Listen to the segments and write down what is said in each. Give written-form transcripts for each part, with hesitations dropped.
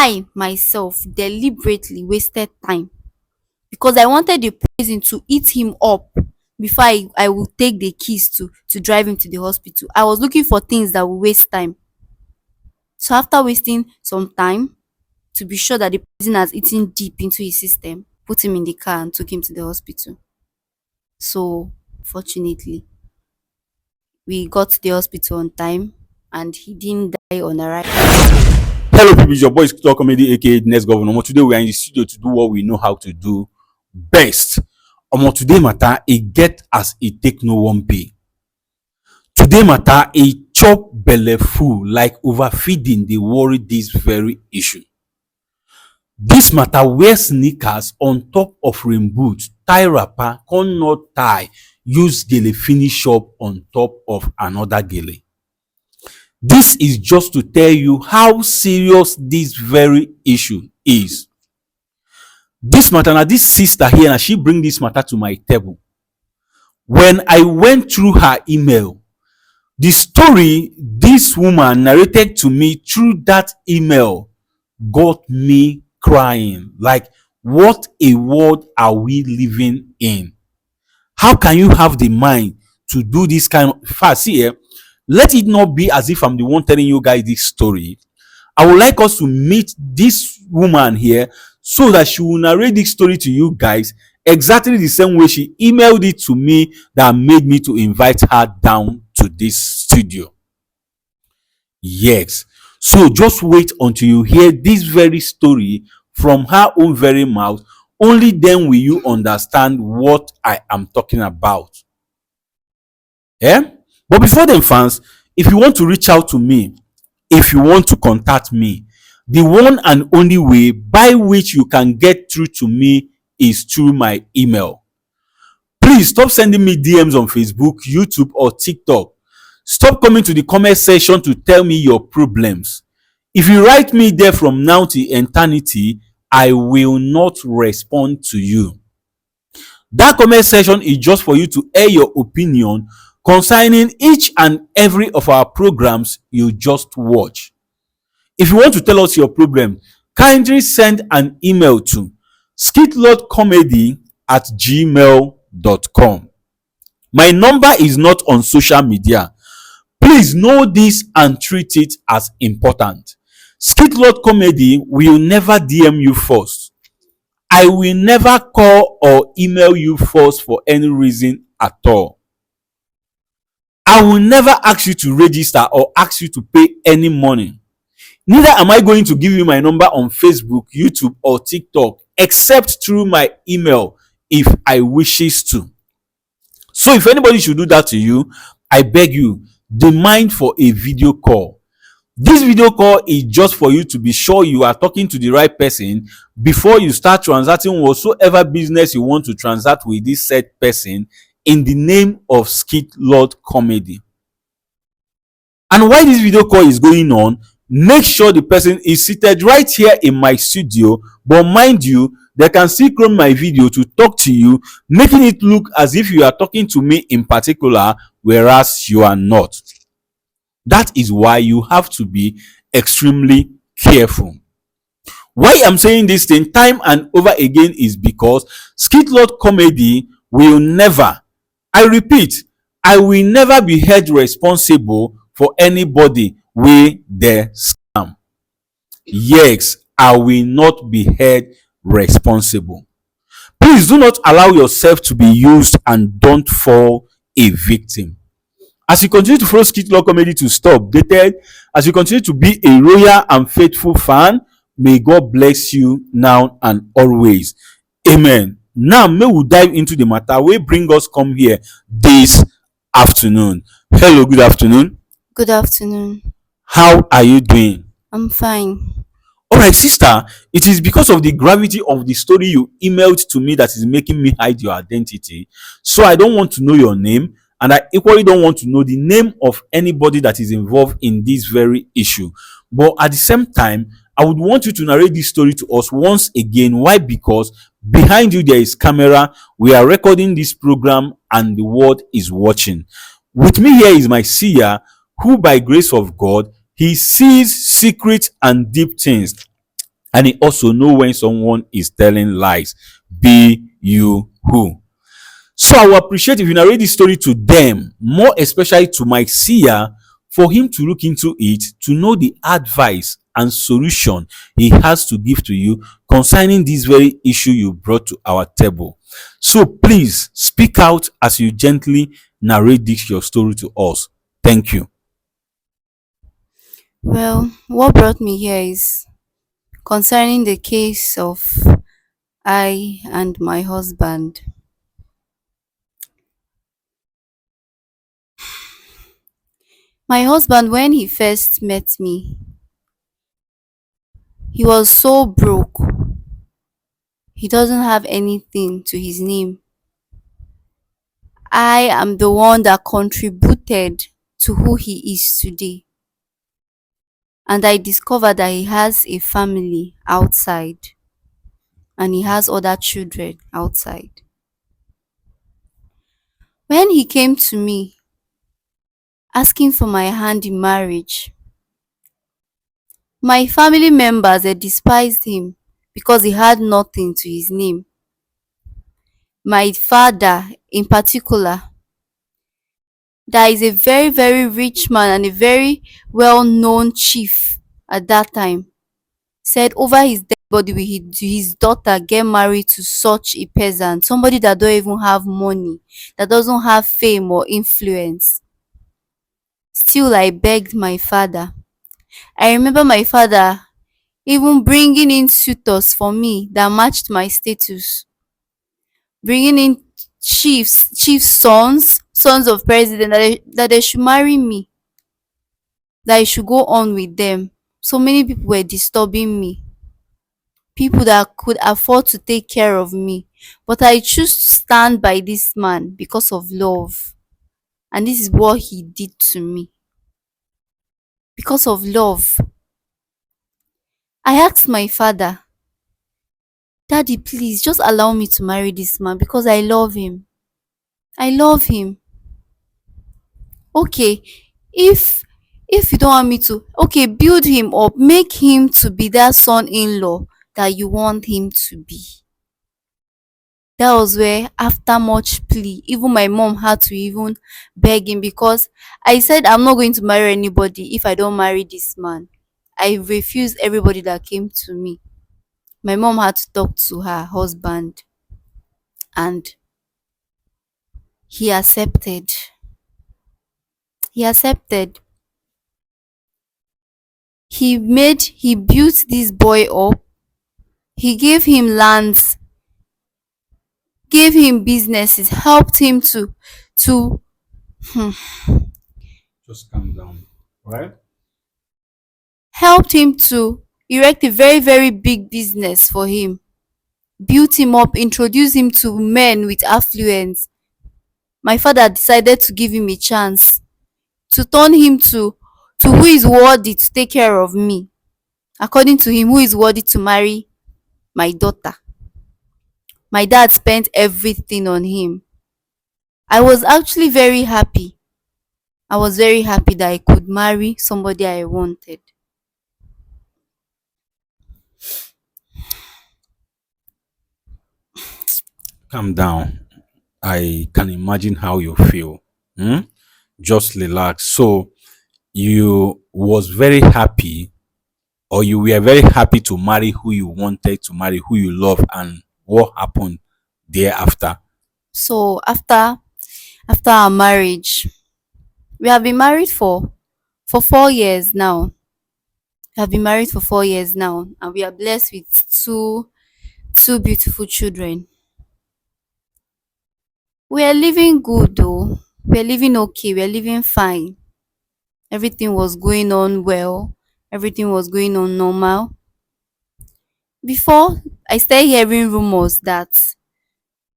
I myself deliberately wasted time because I wanted the poison to eat him up before I would take the keys to drive him to the hospital. I was looking for things that would waste time. So after wasting some time to be sure that the poison has eaten deep into his system, put him in the car and took him to the hospital. So fortunately, we got to the hospital on time and he didn't die on arrival. Hello, people. It's your boy Talk Comedy, aka Next Governor. Today we are in the studio to do what we know how to do best. Today matter it get as it take no one pay. Today matter a chop belle full like overfeeding dey worry this very issue. This matter wear sneakers on top of rain boot, tie wrapper, con not tie, use gele finish up on top of another gele. This is just to tell you how serious this very issue is. This matter, now this sister here, now she bring this matter to my table. When I went through her email, the story this woman narrated to me through that email got me crying. Like, what a world are we living in? How can you have the mind to do this kind of fast? See here, let it not be as if I'm the one telling you guys this story. I would like us to meet this woman here so that she will narrate this story to you guys exactly the same way she emailed it to me that made me to invite her down to this studio. Yes. So just wait until you hear this very story from her own very mouth. Only then will you understand what I am talking about. Yeah? But before then, fans, if you want to reach out to me, if you want to contact me, the one and only way by which you can get through to me is through my email. Please stop sending me DMs on Facebook, YouTube, or TikTok. Stop coming to the comment section to tell me your problems. If you write me there from now to eternity, I will not respond to you. That comment section is just for you to air your opinion concerning each and every of our programs you just watch. If you want to tell us your problem, kindly send an email to skitlordcomedy@gmail.com. My number is not on social media. Please know this and treat it as important. Skitlord Comedy will never DM you first. I will never call or email you first for any reason at all. I will never ask you to register or ask you to pay any money. Neither am I going to give you my number on Facebook, YouTube, or TikTok, except through my email if I wishes to. So if anybody should do that to you, I beg you, demand for a video call. This video call is just for you to be sure you are talking to the right person before you start transacting whatsoever business you want to transact with this said person in the name of Skitlord Comedy. And while this video call is going on, make sure the person is seated right here in my studio, but mind you, they can still clone my video to talk to you, making it look as if you are talking to me in particular, whereas you are not. That is why you have to be extremely careful. Why I'm saying this thing time and over again is because Skitlord Comedy will never, I repeat, I will never be held responsible for anybody wey dey scam. Yes, I will not be held responsible. Please do not allow yourself to be used and don't fall a victim. As you continue to follow Skitlord Comedy to stay updated, as you continue to be a loyal and faithful fan, may God bless you now and always. Amen. Now, may we dive into the matter wey bring us come here this afternoon. Hello, good afternoon. Good afternoon. How are you doing? I'm fine. Alright, sister, it is because of the gravity of the story you emailed to me that is making me hide your identity. So I don't want to know your name, and I equally don't want to know the name of anybody that is involved in this very issue. But at the same time, I would want you to narrate this story to us once again. Why? Because behind you there is camera. We are recording this program and the world is watching. With me here is my seer, who by grace of God, he sees secret and deep things. and he also know when someone is telling lies. Be you who. So I will appreciate if you narrate this story to them, more especially to my seer, for him to look into it, to know the advice and solution he has to give to you concerning this very issue you brought to our table. So please speak out as you gently narrate this your story to us. Thank you. Well, what brought me here is concerning the case of I and my husband. My husband, when he first met me, he was so broke. He doesn't have anything to his name. I am the one that contributed to who he is today. And I discovered that he has a family outside and he has other children outside. When he came to me asking for my hand in marriage, my family members they despised him because he had nothing to his name. My father, in particular, that is a very, very rich man and a very well known chief at that time, said over his dead body will his daughter get married to such a peasant, somebody that don't even have money, that doesn't have fame or influence. Still, I begged my father. I remember my father even bringing in suitors for me that matched my status, bringing in chiefs sons of president, that they should marry me, that I should go on with them. So many people were disturbing me, people that could afford to take care of me. But I choose to stand by this man because of love. And this is what he did to me. Because of love. I asked my father, Daddy, please just allow me to marry this man because I love him. I love him. Okay, if you don't want me to, okay, build him up, make him to be that son-in-law that you want him to be. That was where, after much plea, even my mom had to even beg him, because I said I'm not going to marry anybody if I don't marry this man. I refused everybody that came to me. My mom had to talk to her husband and he accepted. He accepted. He built this boy up. He gave him lands, gave him businesses, helped him to Just calm down. Right? helped him to erect a very, very big business for him, built him up, introduced him to men with affluence. My father decided to give him a chance, to turn him to who is worthy to take care of me. According to him, who is worthy to marry my daughter. My dad spent everything on him. I was actually very happy. I was very happy that I could marry somebody I wanted. Calm down. I can imagine how you feel. Hmm? Just relax. So you was very happy, or you were very happy to marry who you wanted to marry, who you love, and what happened thereafter? So after our marriage, we have been married for 4 years now. We have been married for 4 years now, and we are blessed with two beautiful children. We are living good though. We are living okay. We are living fine. Everything was going on well. Everything was going on normal. Before I started hearing rumors that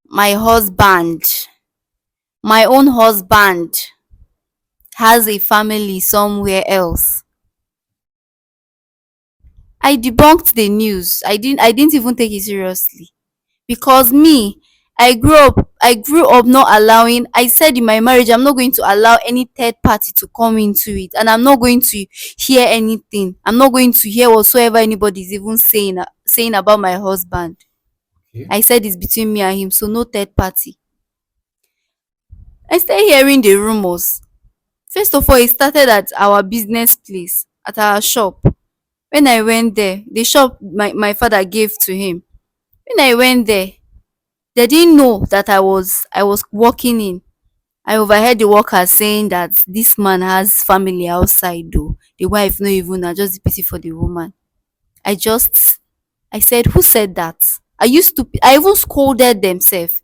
my husband, my own husband, has a family somewhere else. I debunked the news. I didn't even take it seriously. Because me, I grew up not allowing. I said in my marriage I'm not going to allow any third party to come into it, and I'm not going to hear anything. I'm not going to hear whatsoever anybody is even saying about my husband. Okay. I said it's between me and him, so no third party. I started hearing the rumors. First of all, it started at our business place, at our shop. When I went there, the shop my father gave to him. When I went there, they didn't know that I was working in. I overheard the workers saying that this man has family outside though. The wife no even na just the pity for the woman. I just I said, who said that? I used to I even scolded them sef.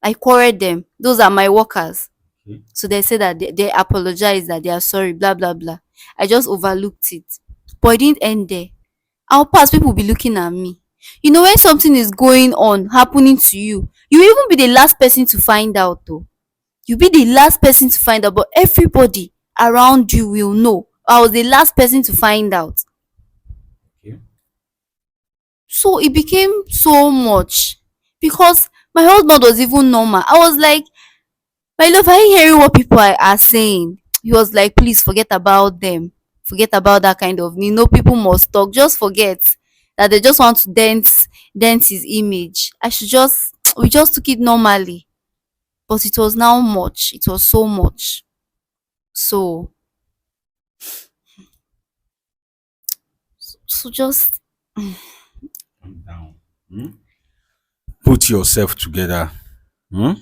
I quarreled them. Those are my workers. Okay. So they said that they apologize, that they are sorry, blah blah blah. I just overlooked it. But it didn't end there. Our past people will be looking at me. You know, when something is going on, happening to you, you will even be the last person to find out though. You'll be the last person to find out, but everybody around you will know. I was the last person to find out. Okay. So it became so much because my husband was even normal. I was like, my love, are you hearing what people are saying? He was like, please forget about them. Forget about that kind of, people must talk. Just forget that they just want to dent his image. I should just, we just took it normally. But it was now much. It was so much. So, so just, Calm down. Hmm? Put yourself together. Hmm?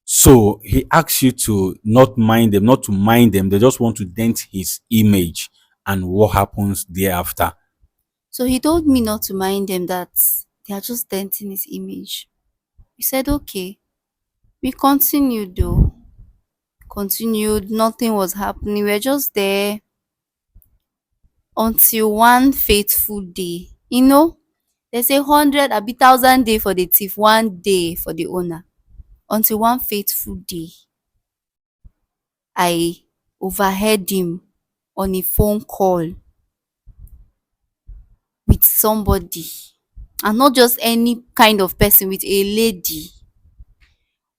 So he asks you to not mind them, not to mind them. They just want to dent his image. And what happens thereafter? so he told me not to mind them, that they are just denting his image. We said, okay. We continued though. Continued, nothing was happening. We were just there until one fateful day. They say 100 abi 1,000 day for the thief, one day for the owner. Until one fateful day, I overheard him on a phone call with somebody, and not just any kind of person, with a lady.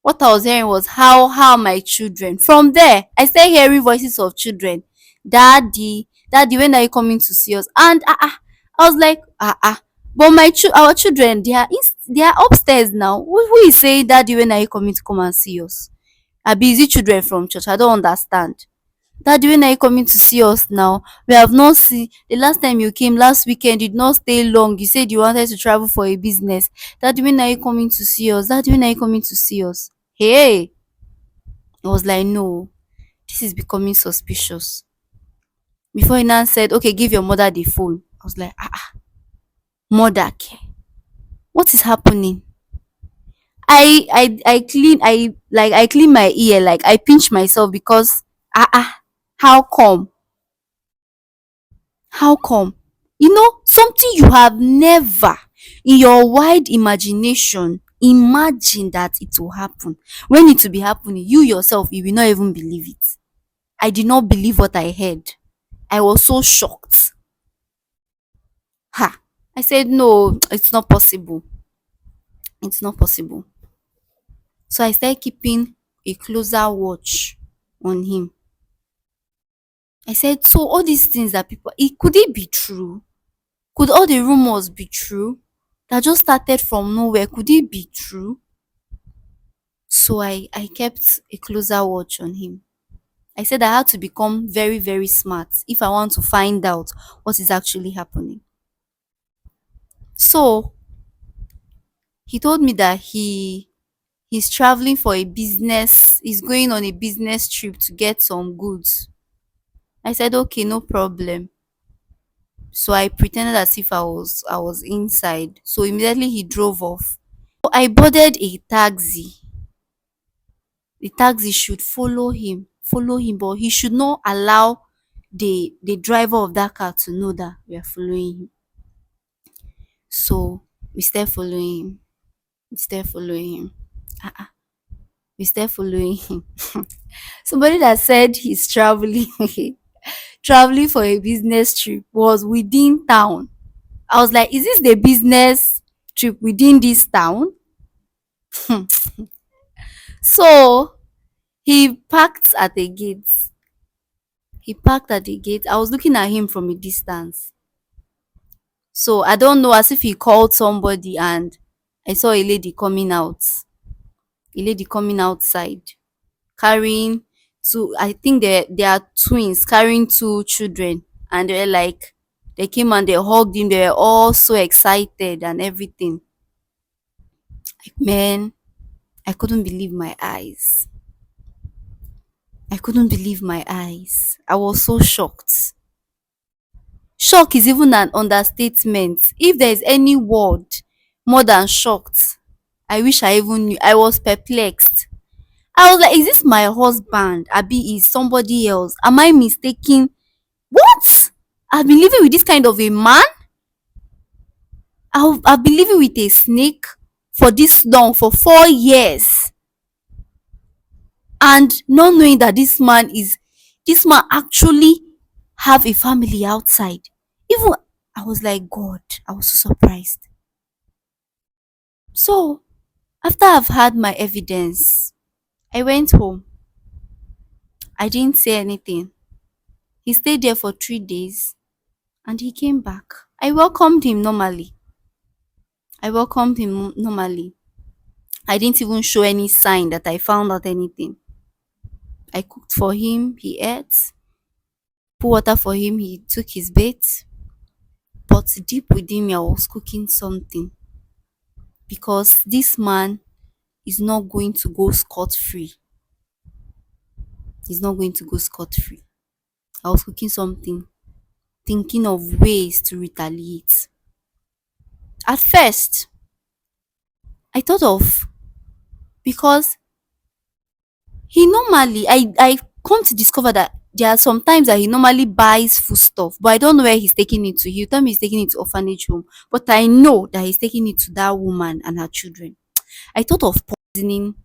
What I was hearing was, how my children. From there, I started hearing voices of children. Daddy, daddy, when are you coming to see us? And I was like, but our children, they are upstairs now. Who is saying, daddy, when are you coming to come and see us? Abi, is it children from church? I don't understand. Daddy, when are you coming to see us now? We have not seen. The last time you came last weekend, you did not stay long. You said you wanted to travel for a business. Daddy, when are you coming to see us? Daddy, when are you coming to see us? Hey, I was like, no, this is becoming suspicious. Before he now said, okay, give your mother the phone. I was like, mother care. What is happening? I clean my ear, like I pinch myself because how come? How come? Something you have never in your wide imagination imagine that it will happen. When it will be happening, you yourself, you will not even believe it. I did not believe what I heard. I was so shocked. Ha! I said, no, it's not possible. It's not possible. So I started keeping a closer watch on him. I said, so all these things that could it be true? Could all the rumors be true? That just started from nowhere. Could it be true? So I kept a closer watch on him. I said I had to become very, very smart if I want to find out what is actually happening. So he told me that he's traveling for a business, he's going on a business trip to get some goods. I said, okay, no problem. So I pretended as if I was inside. So immediately he drove off. So I boarded a taxi. The taxi should follow him, but he should not allow the driver of that car to know that we are following him. So we start following him. We start following him. We start following him. Somebody that said he's traveling traveling for a business trip was within town. I was like, is this the business trip within this town? So he parked at the gate. He parked at the gate. I was looking at him from a distance. So I don't know, as if he called somebody, and I saw a lady coming out. A lady coming outside carrying two, I think they are twins carrying two children, and they were like, they came and they hugged him. They were all so excited and everything. Man, I couldn't believe my eyes. I couldn't believe my eyes. I was so shocked. Shock is even an understatement. If there is any word more than shocked, I wish I even knew. I was perplexed. I was like, is this my husband? Abi is somebody else? Am I mistaken? What? I've been living with this kind of a man? I've been living with a snake for this long, for 4 years, and not knowing that this man actually have a family outside. Even I was like, God, I was so surprised. So after I've had my evidence, I went home. I didn't say anything. He stayed there for 3 days and he came back. I welcomed him normally. I welcomed him normally. I didn't even show any sign that I found out anything. I cooked for him, he ate, put water for him, he took his bath. But deep within me, I was cooking something, because this man is not going to go scot free. He's not going to go scot free. I was cooking something, thinking of ways to retaliate. At first, I thought of, because he normally, I come to discover that there are some times that he normally buys food stuff, but I don't know where he's taking it to. He'll tell me he's taking it to orphanage home, but I know that he's taking it to that woman and her children. I thought of poisoning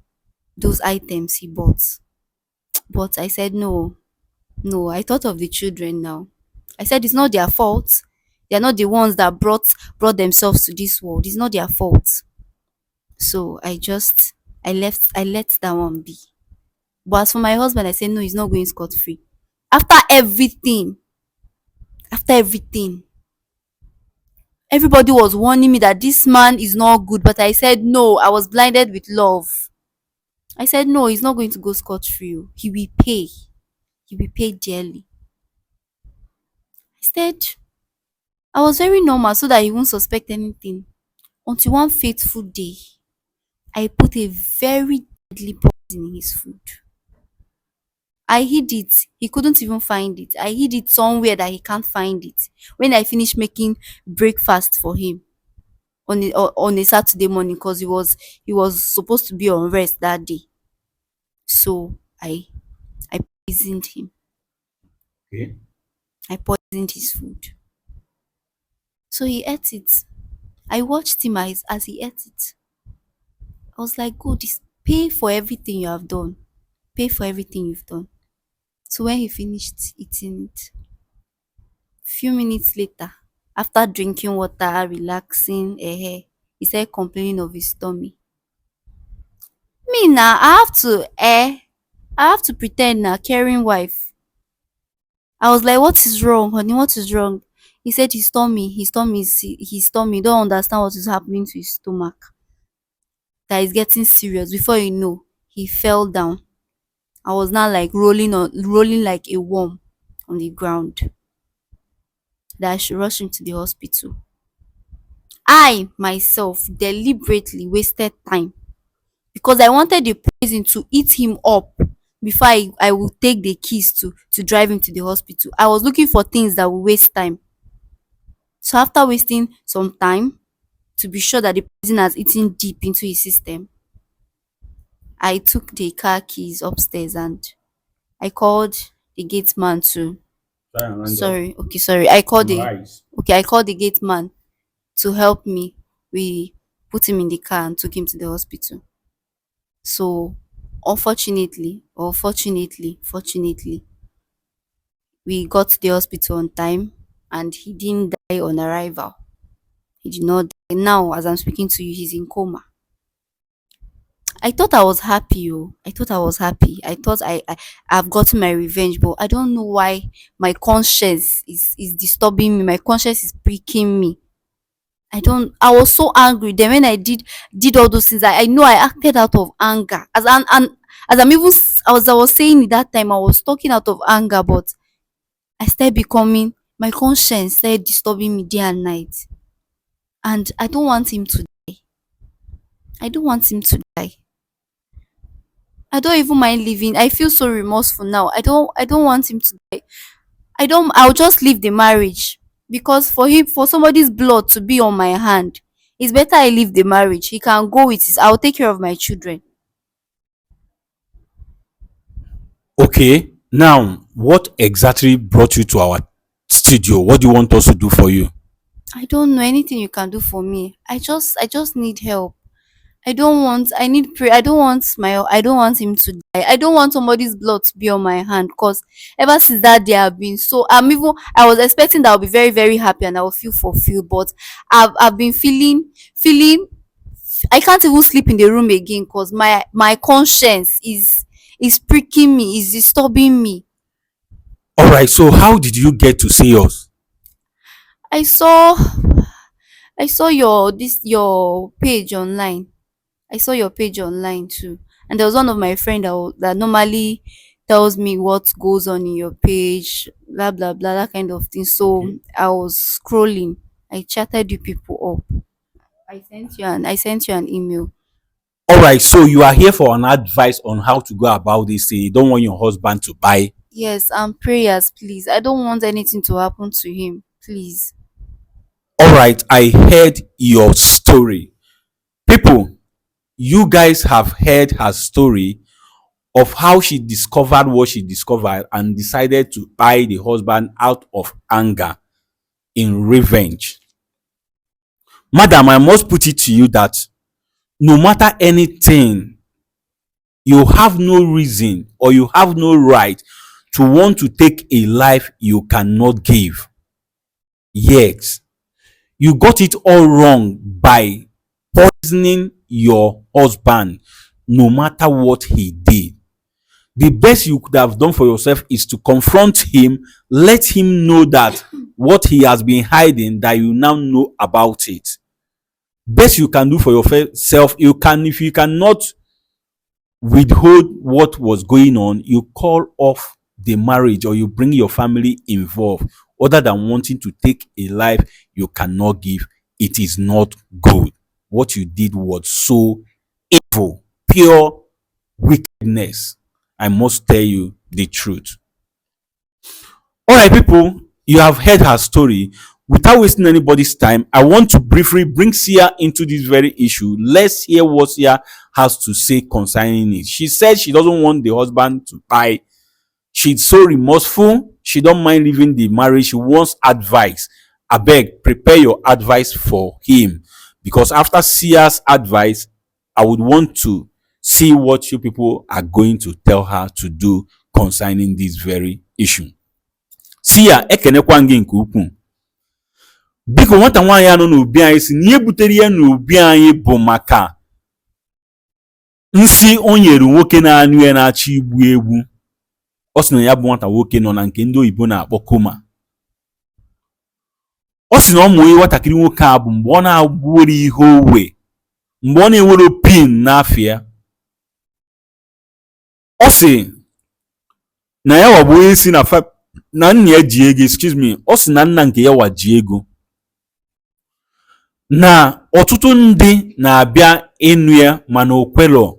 those items he bought, but I said no. No, I thought of the children now. I said it's not their fault. They're not the ones that brought themselves to this world. It's not their fault. So I let that one be. But as for my husband, I said no, he's not going scot free. After everything, after everything, everybody was warning me that this man is not good, but I said no. I was blinded with love. I said no, he's not going to go scot free. He will pay. He will pay dearly. Instead, I was very normal so that he won't suspect anything. Until one fateful day, I put a very deadly poison in his food. I hid it. He couldn't even find it. I hid it somewhere that he can't find it. When I finished making breakfast for him on a Saturday morning, because he was supposed to be on rest that day. So I poisoned him. Okay. I poisoned his food. So he ate it. I watched him as he ate it. I was like, God, pay for everything you have done. Pay for everything you've done. So when he finished eating it, few minutes later, after drinking water, relaxing, he started complaining of his tummy. Me now, I have to pretend na caring wife. I was like, what is wrong, honey? What is wrong? He said his tummy don't understand what is happening to his stomach. That is getting serious. Before you know, he fell down. I was now like rolling like a worm on the ground. That I should rush him to the hospital. I myself deliberately wasted time, because I wanted the poison to eat him up before I would take the keys to drive him to the hospital. I was looking for things that would waste time. So after wasting some time to be sure that the poison has eaten deep into his system, I took the car keys upstairs and I called the gate man to Try and round up. sorry, okay, sorry. I called the Summarize. okay, I called the gate man to help me. We put him in the car and took him to the hospital. So unfortunately, or fortunately, we got to the hospital on time and he didn't die on arrival. He did not die. Now, as I'm speaking to you, he's in coma. I thought I was happy. Oh, I thought I was happy. I thought I've gotten my revenge, but I don't know why my conscience is disturbing me. My conscience is pricking me. I don't. I was so angry. Then when I did all those things, I know I acted out of anger. As I'm even as I was saying it that time, I was talking out of anger, but I started becoming my conscience started disturbing me day and night, and I don't want him to die. I don't want him to die. I don't even mind leaving. I feel so remorseful now. I don't want him to die. I'll just leave the marriage because for somebody's blood to be on my hand, it's better I leave the marriage. He can go with his I'll take care of my children. Okay, now what exactly brought you to our studio? What do you want us to do for you? I don't know anything you can do for me. I just need help. I need pray. I don't want him to die. I don't want somebody's blood to be on my hand because ever since that day I've been so I was expecting that I'll be very, very happy and I'll feel fulfilled, but I've been feeling I can't even sleep in the room again because my conscience is pricking me, is disturbing me. All right, so how did you get to see us? I saw I saw your page online. I saw your page online too. And there was one of my friend that normally tells me what goes on in your page, blah blah blah, that kind of thing. So Okay. I was scrolling. I chatted you people up. I sent you an email. All right, so you are here for an advice on how to go about this thing. You don't want your husband to buy. Yes, and prayers, please. I don't want anything to happen to him. Please. All right, I heard your story. People, you guys have heard her story of how she discovered what she discovered and decided to buy the husband out of anger in revenge. Madam, I must put it to you that no matter anything, you have no reason or you have no right to want to take a life you cannot give. Yet, you got it all wrong by poisoning your husband, no matter what he did. The best you could have done for yourself is to confront him, let him know that what he has been hiding, that you now know about it. Best you can do for yourself, you can, if you cannot withhold what was going on, you call off the marriage or you bring your family involved, other than wanting to take a life you cannot give. It is not good. What you did was so evil, pure wickedness. I must tell you the truth. All right, people, you have heard her story. Without wasting anybody's time, I want to briefly bring Seer into this very issue. Let's hear what Seer has to say concerning it. She said she doesn't want the husband to buy. She's so remorseful. She don't mind leaving the marriage. She wants advice. I beg, prepare your advice for him. Because after Seer's advice, I would want to see what you people are going to tell her to do concerning this very issue. Seer, ekenekwa gị nke ukwuu. Biko nwata nwaanyị anọ n'obi anyị si na ihe butere ya n'obi anyị bụ maka nsị o nyere nwoke na-anụ ya na-achọ igbu egbu. Ọ sị na ya bụ nwata nwoke nọ na nke ndị oyibo na-akpọ koma. Ọ sị na ọ mụ onye nwatakịrị nwoke a bụ mgbe ọ na-abụwere ihe owe, mgbe ọ na-enwere pin n'afọ ya. Ọ sị na ya wa bụ onye si na nna ya ji ego, excuse me, ọ sị na nna nke ya wa ji ego, na ọtụtụ ndị na-abịa ịnụ ya mana o kwelọ,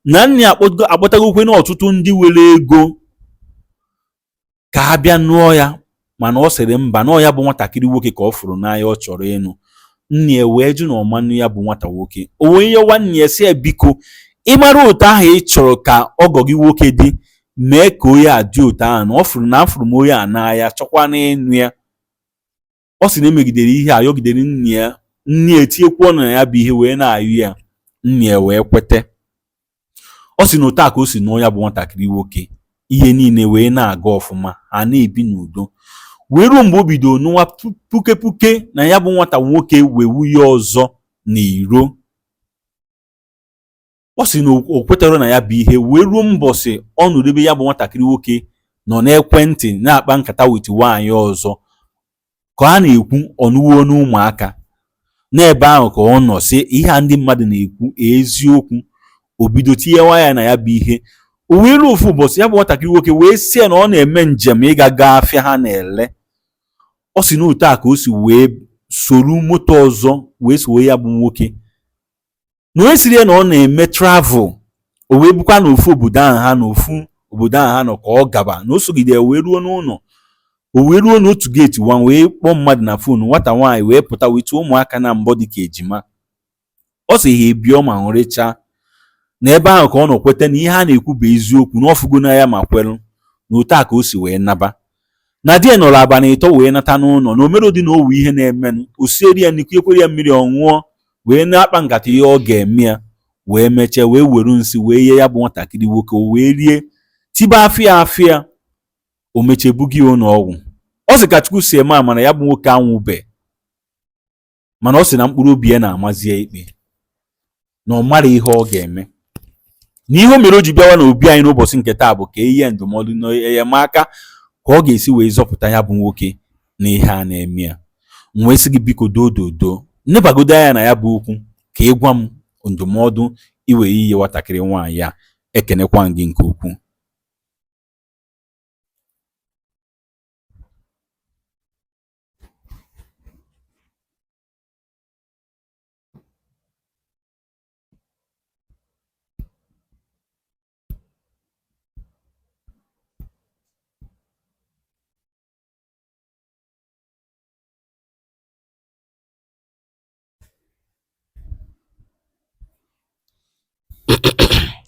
na nna ya akpọtagokwe na ọtụtụ ndị were ego ka ha bịa nụọ ya, mana ọ sịrị mba, na ọ ya bụ nwatakịrị nwoke ka ọ fụrụ n'anya ọ chọrọ ịnụ. Nna ya wee jụ na ọmanụ ya bụ nwata nwoke. O wee yọwa nna ya sị ya, biko ịmara otu ahụ ị chọrọ ka ọgọ gị nwoke dị, mee ka onye a dị otu ahụ, na ọ fụrụ na afụrụ m onye a n'anya, chọkwa na ịnụ ya. Ọ sị na emegidere ihe a, yọgidere nna ya, nne ya etinyekwu ọnụ na ya bụ ihe wee na-ayụ ya. Nna ya wee kwete. Ọ sị na otu a ka o si nụọ ya bụ nwatakịrị nwoke, ihe niile wee na-aga ọfụma, ha na-ebi n'udo, wee ruo mgbe o bidoro nụwa puke puke na ya bụ nwata nwoke wee wuye ọzọ n'iro. ọ sị na o kwetara na ya bụ ihe wee ruo mbọsị ọ nụrụ ebe ya bụ nwatakịrị nwoke nọ n'ekwentị na-akpa nkata wit nwaanyị ọzọ ka a na-ekwu ọnụwo n'ụmụaka n'ebe ahụ ka ọ nọ sị ihe a ndị mmadụ na-ekwu eziokwu. O bido tinyewa ya na ya bụ ihe. O wee ruo ofu ụbọchị ya bụ nwatakịrị nwoke wee sị na ọ na-eme njem ịga gaa afịa ha na-ele. Ọ sị na otu a ka o si wee soro moto ọzọ wee soro ya bụ nwoke na onye siri na ọ na-eme travel. O wee bụkwa na ofu obodo ahụ ha na ofu obodo ahụ ha nọ ka ọ gaba na o sogide wee ruo n'ụlọ. O wee ruo n'otu geeti wan wee kpọọ mmadụ na fon, nwata nwaanyị wee pụta wetu ụmụaka na mbọ dịka ejima. Ọ sị ha ebiọ ma hụrịcha na ebe ahụ ka ọ nọ kweta na ihe a na-ekwu bụ eziokwu na ọfụgo na ya ma kwelu na otu a ka o si wee naba. Na di ya nọrọ abalị ịtọ wee nata n'ụlọ na omero dị na owu ihe na-emenụ. O sieri ya nnukwu ekwere ya mmiri ọṅụọ wee na-akpa nkata ihe ọ ga-eme ya wee mechie wee were nsị wee ye ya bụ nwatakịrị nwoke o wee rie tiba afịa. O mechie bughị ụlọ ọgwụ. Ọ sị ka Chukwu si eme amara ya bụ nwoke anwụbe mana ọ sị na mkpụrụ obi ya na-amazi ya ikpe na ọ mara ihe ọ ga-eme. Na ihe o mere o ji bịawa n'obi anyị n'ụbọchị nke taa bụ ka ihe ndụmọdụ na enyemaka ka ọ ga-esi wee zọpụta ya bụ nwoke na ihe a na-eme ya. M wee sị gị biko dododo nnebagodo anya na ya bụ okwu ka ị gwa m ndụmọdụ iwe iyi nwatakịrị nwaanyị ya. Ekenekwa gị nke ukwuu.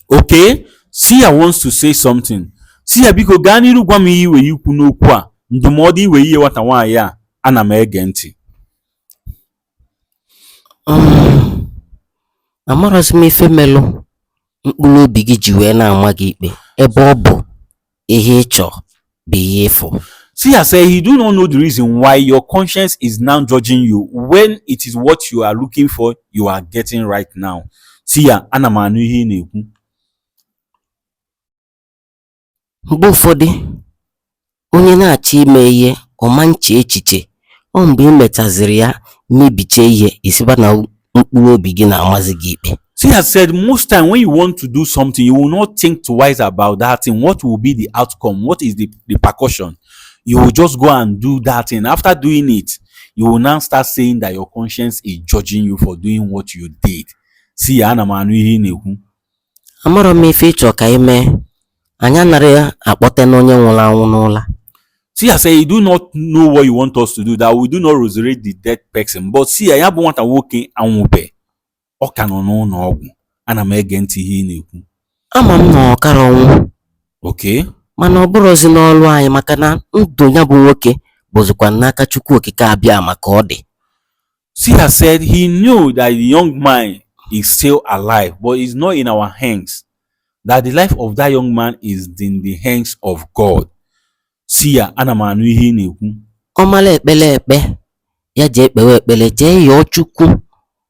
Okay, Seer wants to say something. Seer biko gaa n'iru gwa m ihe iwe ikwu n'okwu a ndụmọdụ iwe ihe nwata nwaanyị a. Ana m ege ntị. Amarazị m ife melụ mkpụrụ obi gị ji wee na-ama gị ikpe ebe ọ bụ ihe ịchọ bụ ihe ịfụ. Seer said he do not know the reason why your conscience is now judging you when it is what you are looking for you are getting right now. Seer, ana m anụ ihe ị na-ekwu. Mgbe ụfọdụ onye na-achọ ime ihe ọma nche echiche ọ mgbe ị mechaziri ya mebiche ihe isiba na mkpụrụ obi gị na-amazi gị ikpe. Seer said most time when you want to do something you will not think twice about that thing. What will be the outcome? What is the repercussion? You will just go and do that thing. After doing it, you will now start saying that your conscience is judging you for doing what you did. Seer, ana m anụ ihe ị na-ekwu. Amarọ m ife ịchọ ka ime anyị anara akpọte na onye nwụrụ anwụ n'ụla. Seer said you do not know what you want us to do, that we do not resurrect the dead person. But Seer, ya bụ nwata nwoke anwụbe ọ ka nọ n'ụlọ ọgwụ. Ana m ege ntị ihe ị na-ekwu. Ama m na ọ kara ọnwụ. Okay. Mana ọ bụrụzi n'ọlụ anyị maka na ndụ ya bụ nwoke bụzikwa n'aka Chukwu okike abịa maka ọ dị. Seer said he knew that the young man is still alive, but it's not in our hands. That the life of that young man is in the hands of God. Seer, ana m anụ ihe ị na-ekwu. Ọ mara ekpele ekpe ya jee kpewe ekpele jee yọọ Chukwu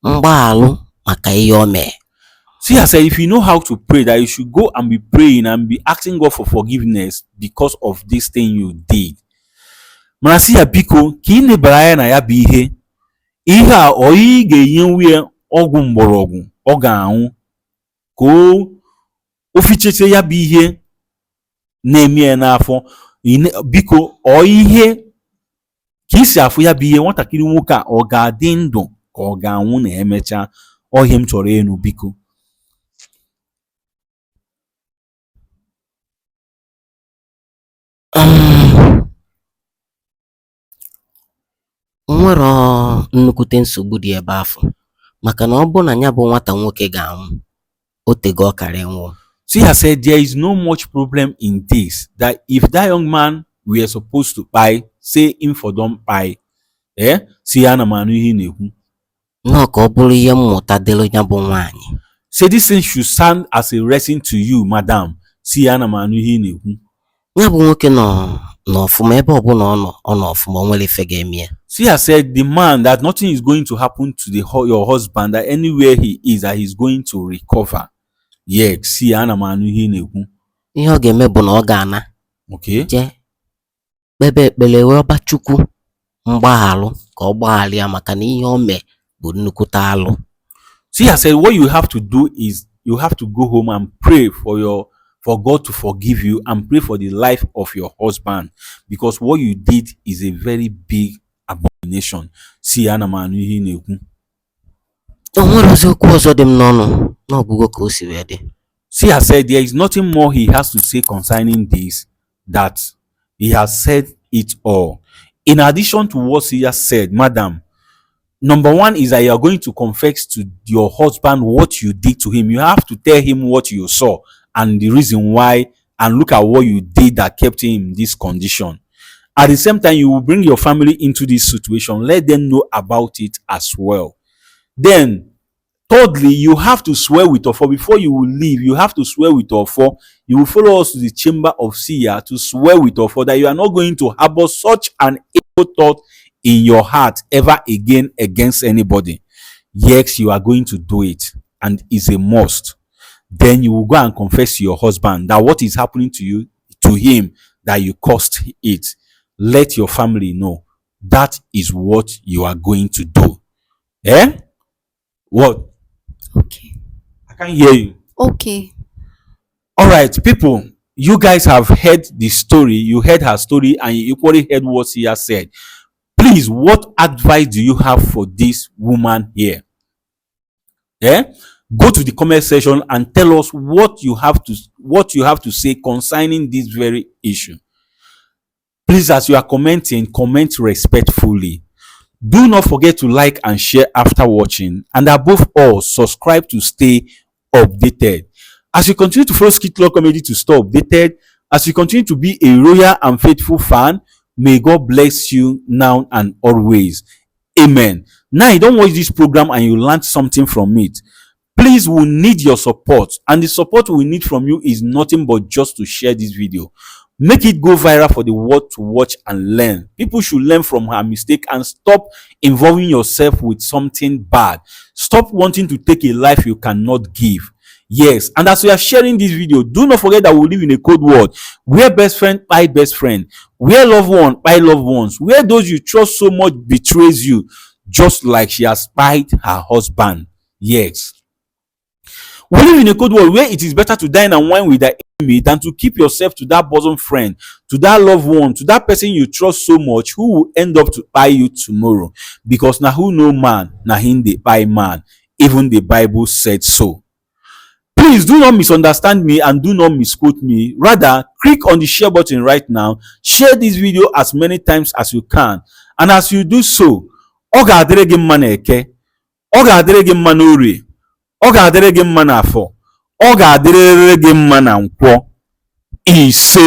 mgbaghalụ maka ihe o mee. Seer said if you know how to pray, that you should go and be praying and be asking God for forgiveness because of this thing you did. Mana Seer biko ka ị nebara anya na ya bụ ihe a ị ga-enye nwunye ọgwụ mgbọrọgwụ ọ ga-anwụ ka o fichete ya bụ ihe na-eme ya n'afọ. Biko ihe ka isi afụ ya bụ ihe nwatakịrị nwoke a ọ ga-adị ndụ ka ọ ga-anwụ na emechaa. Ihe m chọrọ ịnụ biko. Nwere nnukwute nsogbu dị ebe afọ maka na ọ bụ na ya bụ nwata nwoke ga-anwụ o tego ọ karị nwụọ. Seer said there is no much problem in this, that if that young man were supposed to buy, say him for don buy. Seer, ana m anụ ihe ị na-ekwu. Nọ ka ọ bụrụ ihe mmụta dịrị ya bụ nwaanyị. Say this thing should stand as a lesson to you, madam. Seer, ana m anụ ihe ị na-ekwu. Ya bụ nwoke nọ n'ọfụma ebe ọbụla ọ nọ ọfụma o nwere ife ga-eme ya. Seer said the man, that nothing is going to happen to your husband, that anywhere he is, that he's going to recover. Yeah, see, ana m anụ ihe ị na-ekwu. Ihe ọ ga-eme bụ na ọ ga-ana Okay. jee kpebe ekpere wee ọba Chukwu mgbaghalụ ka ọ gbaghara ya maka na ihe o mee bụ nnukwute alụ. See, I said what you have to do is you have to go home and pray for God to forgive you and pray for the life of your husband, because what you did is a very big abomination. See, ana m anụ ihe ị na-ekwu. O nwere ozi okwu ọzọ dị m n'ọnụ n'ọgwụgwọ ka o si wee dị. See, I said there is nothing more he has to say concerning this, that he has said it all. In addition to what he has said, madam, number one is that you are going to confess to your husband what you did to him. You have to tell him what you saw and the reason why, and look at what you did that kept him in this condition. At the same time, you will bring your family into this situation. Let them know about it as well. Then, thirdly, you have to swear with Ofo. Before you will leave, you have to swear with Ofo. You will follow us to the chamber of Seer to swear with Ofo that you are not going to harbor such an evil thought in your heart ever again against anybody. Yes, you are going to do it, and it's a must. Then you will go and confess to your husband that what is happening to you, to him, that you caused it. Let your family know. That is what you are going to do. Eh? What? Okay. I can't hear you. Okay. All right, people, you guys have heard the story. You heard her story, and you equally heard what she has said. Please, what advice do you have for this woman here? Yeah, go to the comment section and tell us what you have to say concerning this very issue. Please, as you are commenting, comment respectfully. Do not forget to like and share after watching, and above all, subscribe to stay updated. As you continue to follow Skit Law Comedy to stay updated, as you continue to be a loyal and faithful fan, may God bless you now and always. Amen. Now, you don't watch this program and you learn something from it. Please, we need your support, and the support we need from you is nothing but just to share this video. Make it go viral for the world to watch and learn. People should learn from her mistake and stop involving yourself with something bad. Stop wanting to take a life you cannot give. Yes, and as we are sharing this video, do not forget that we live in a cold world where best friend by best friend, where loved one by loved ones, where those you trust so much betrays you, just like she has spied her husband. Yes. We live in a cold world where it is better to dine and wine with the enemy than to keep yourself to that bosom friend, to that loved one, to that person you trust so much, who will end up to buy you tomorrow. Because now who know man, now him they buy man. Even the Bible said so. Please do not misunderstand me and do not misquote me. Rather, click on the share button right now. Share this video as many times as you can. And as you do so, ọ ga-adịrị gị mma n'Eke, ọ ga-adịrị gị mma n'Orie, ọ ga-adịrị gị mma n'Afọ, ọ ga-adịrịrị gị mma na Nkwọ. Ise.